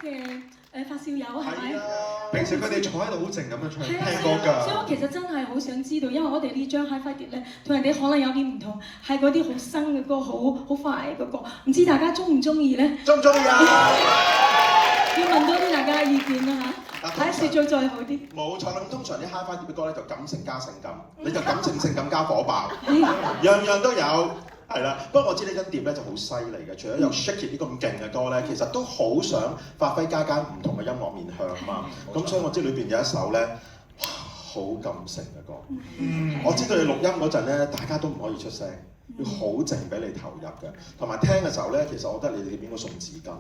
嘅發燒友係咪？平時佢哋坐喺度好靜咁樣唱聽歌㗎。所以我其實真係好想知道，因為我哋呢張 Hi-Fi 碟咧，同人哋可能有啲唔同，係嗰啲好新嘅歌，好快嘅歌，唔知大家中唔中意咧？中唔中意啊？要問多啲大家嘅意見啦嚇，睇下説咗再好啲。冇錯啦，咁通常啲 Hi-Fi 碟嘅歌咧就感性加性感，你就感性性感加火爆，樣樣都有。係啦，不過我知呢張碟咧就好犀利嘅，除咗有 Shake It 呢咁勁嘅歌咧，其實都好想發揮家家唔同嘅音樂面向啊嘛。咁所以我知裏邊有一首咧好感性嘅歌。我知道你錄音嗰陣咧，大家都唔可以出聲，要好靜俾你投入嘅。同埋聽嘅時候咧，其實我覺得你哋應該送紙巾。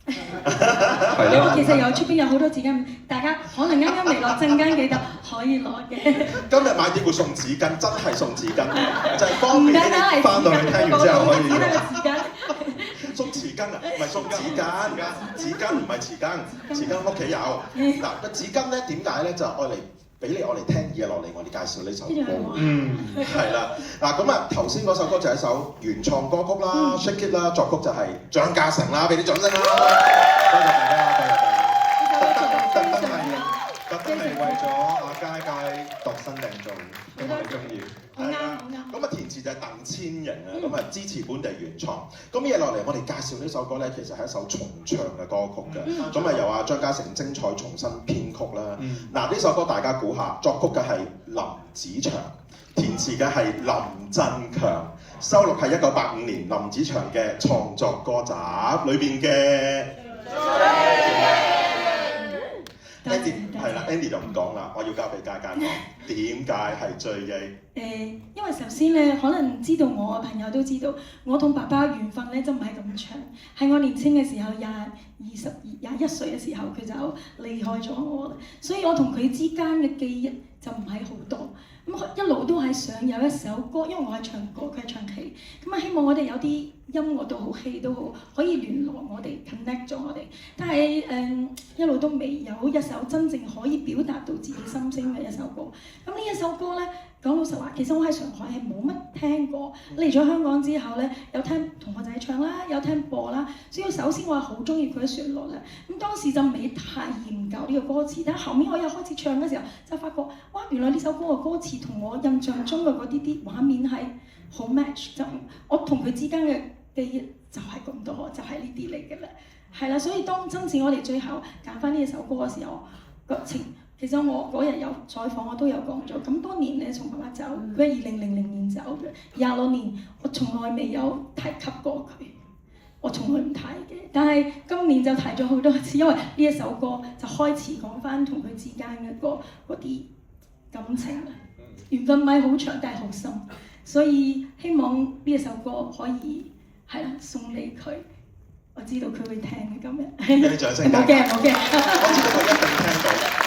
因為其實有出邊有好多紙巾，大家可能啱啱未落，陣間記得可以攞嘅。今日買碟會送紙巾，真係送紙巾，就係方便你翻到去聽完之後可以用。送匙羹啊，唔係送紙巾，紙巾唔係匙羹，匙羹屋企有。嗱個紙巾咧點解咧就愛嚟俾你愛嚟聽嘢落嚟，我哋介紹呢首歌。係啦，嗱咁啊頭先嗰首歌就係一首原創歌曲啦，Shake It 啦，作曲就係張家誠啦，俾啲掌聲啦！多謝大家，多謝大家。特登係為咗阿佳佳度身訂做，希望你中意。好啱，好啱。咁啊填詞就係鄧千盈啊，咁啊支持本地原創。咁嘢落嚟，我哋介紹呢首歌咧，其實係一首重唱嘅歌曲嘅。咁啊由阿張家誠精彩重新編曲啦。嗱呢首歌大家估下，作曲嘅係林子祥，填詞嘅係林振強，收錄係1985年林子祥嘅創作歌集裏邊嘅。Andy 係啦 ，Andy 就唔講啦，我要交俾嘉嘉講點解係追憶。因為首先咧，可能知道我嘅朋友都知道，我同爸爸嘅緣分咧就唔係咁長。喺我年輕嘅時候，21歲嘅時候，佢就離開咗我啦，所以我同佢之間嘅記憶就唔係好多。咁一路都係想有一首歌，因為我係唱歌，佢係唱戲。咁啊，希望我哋有啲音樂都好，戲都好，可以聯絡我哋 connect 咗我哋。但係一路都未有一首真正可以表達到自己心聲嘅一首歌。咁呢一首歌咧，講老實話，其實我喺上海係冇乜聽過。嚟咗香港之後咧，有聽同學仔唱啦，有聽播啦。所以首先我係好中意佢嘅旋律啦。咁當時就未太研究呢個歌詞，但係後面我又開始唱嘅時候，就發覺哇，原來呢首歌嘅歌詞同我印象中嘅嗰啲畫面係好 match， 就我同佢之間嘅記憶就係咁多，就係呢啲嚟嘅啦。係啦，所以當真正我哋最後揀翻呢一首歌嘅時候，其實我嗰日有採訪，我都有講咗。咁多年咧，從爸爸走，佢係2000年走嘅，26年我從來未有提及過佢，我從來唔提嘅。但係今年就提咗好多次，因為呢一首歌就開始講翻同佢之間嘅嗰啲感情啦。緣分唔係好長，但係好深，所以希望呢一首歌可以係啦送俾佢。我知道佢會聽嘅今日。俾啲掌聲。唔好驚，我知道佢一定聽到。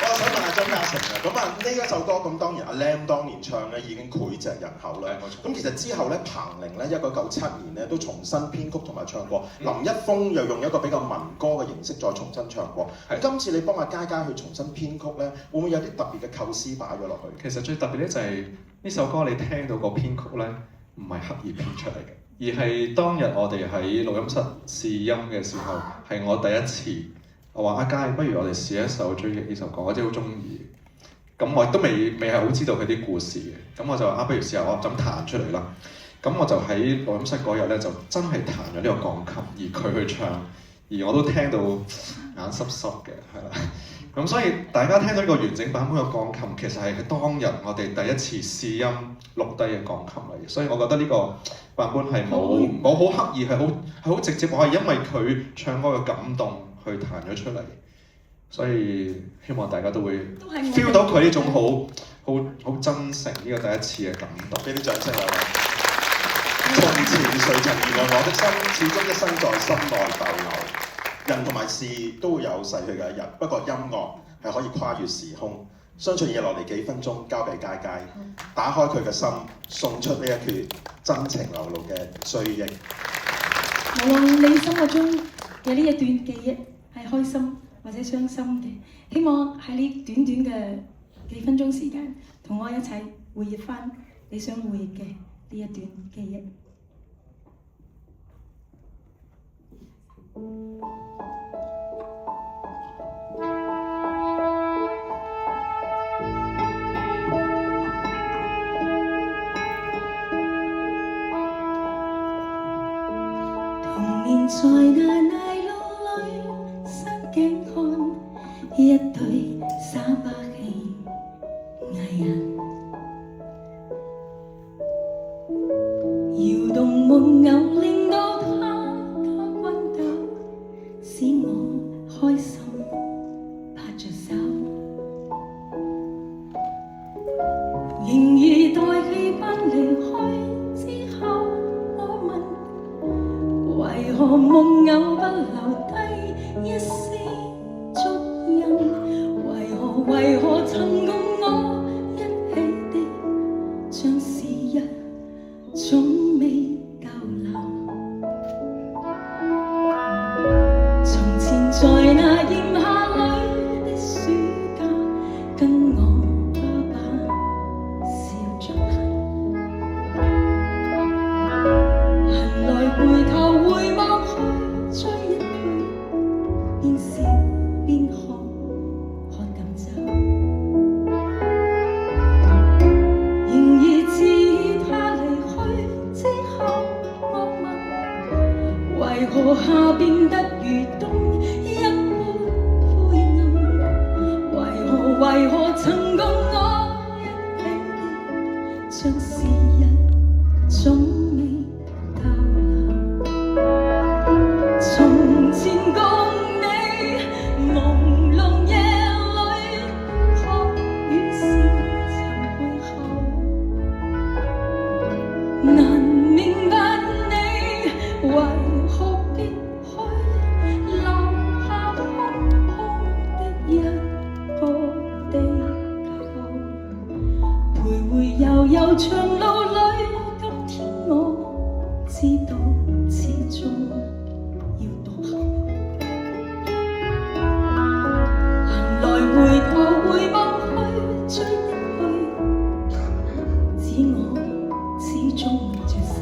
我想問下張家誠啊，咁啊呢一首歌咁當然阿 Lam 當年唱咧已經膾炙人口啦。咁其實之後咧，彭羚咧1997年咧都重新編曲同埋唱過，林一峰又用一個比較民歌嘅形式再重新唱過。今次你幫阿佳佳去重新編曲咧，會唔會有啲特別嘅構思擺咗落去？其實最特別咧就係呢首歌你聽到個編曲咧，唔係刻意編出嚟嘅，而係當日我哋喺錄音室試音嘅時候，係我第一次。我話阿佳，不如我哋試一首追憶呢首歌，我真係好中意。咁我都未係好知道佢啲故事嘅，咁我就話不如試下我就咁彈出嚟啦。咁我就喺錄音室嗰日咧，就真係彈咗呢個鋼琴，而佢去唱，而我都聽到眼濕濕嘅，係啦。咁所以大家聽到呢個完整版本嘅鋼琴，其實係當日我哋第一次試音錄低嘅鋼琴嚟，所以我覺得呢個版本係冇好刻意，係好直接，我係因為佢唱歌嘅感動去彈咗出嚟，所以希望大家都會 feel 到佢呢種好真誠呢個第一次嘅感動。俾啲掌聲啦！從前誰曾疑愛我的心，始終一生在心內逗留。人同埋事都會有逝去嘅一日，不過音樂係可以跨越時空。相信嘢落嚟幾分鐘，交俾佳佳，打開佢嘅心，送出呢一闕真情流露嘅追憶。無論你心目中嘅呢一段記憶係開心或者傷心嘅，希望喺呢短短嘅幾分鐘時間，同我一齊回憶返你想回憶嘅呢一段記憶。然在那泥路里伸頸看一對耍把戲藝人，搖動木偶令到他多轟動，使我開心拍着手。然而待戲班離開之後，我問為何木偶不留低一絲足印？為何曾共我一起的像是一種未逗留？從前在那炎夏裏的暑假，跟我爸爸笑着行，行來回頭回望去追一圈，邊笑邊看趕走。然而自他離去之後，我問為何夏變得如冬一般灰暗？為何曾共我一起的像是一種未逗留？從前共你朦朧夜裏哭與笑尋背後，難明白你為何必去留下空空的一個地球，徘徊悠悠長路裏，今天我知道始終要獨行。行來回頭回望去，追憶去，只我始終握着手。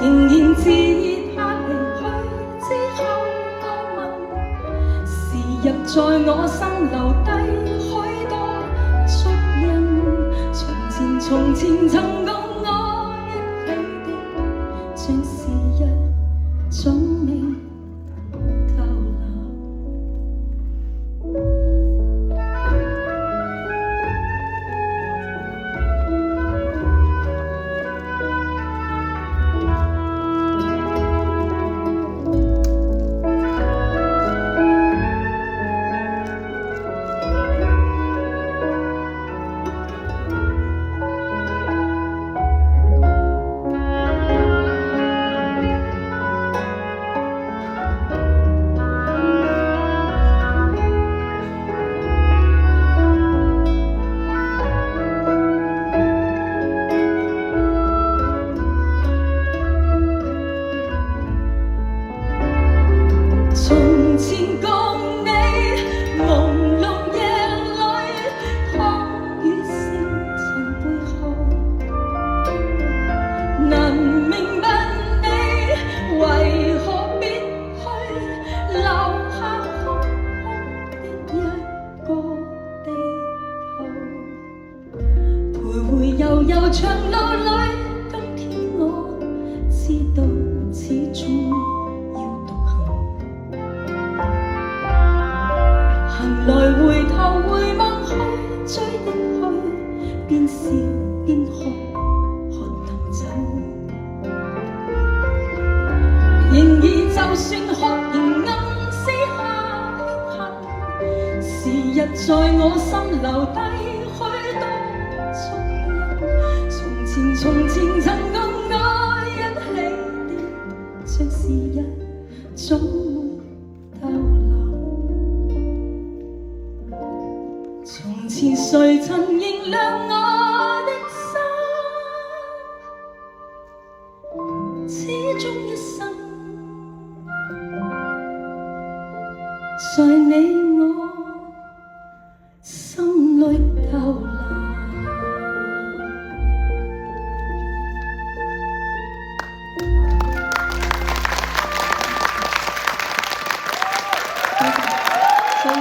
仍然自他離去之後，我問時日在我心留低許多足印。從前曾共我一起的，像是一種未逗留。從前共你朦朧夜裏哭與笑尋背後，難明白你為何必去留下空空的一個地球，徘徊悠悠長路裏，今天我知道始終要獨行。行來回頭回望去，追憶去，邊笑邊喝淡酒。然而就算哭，仍暗私下慶幸，時日在我心留低許多足印。從前曾共我一起的，像是一種沒逗留。從前誰曾認亮我的心，始終一生在你我心裏逗留。多謝，所以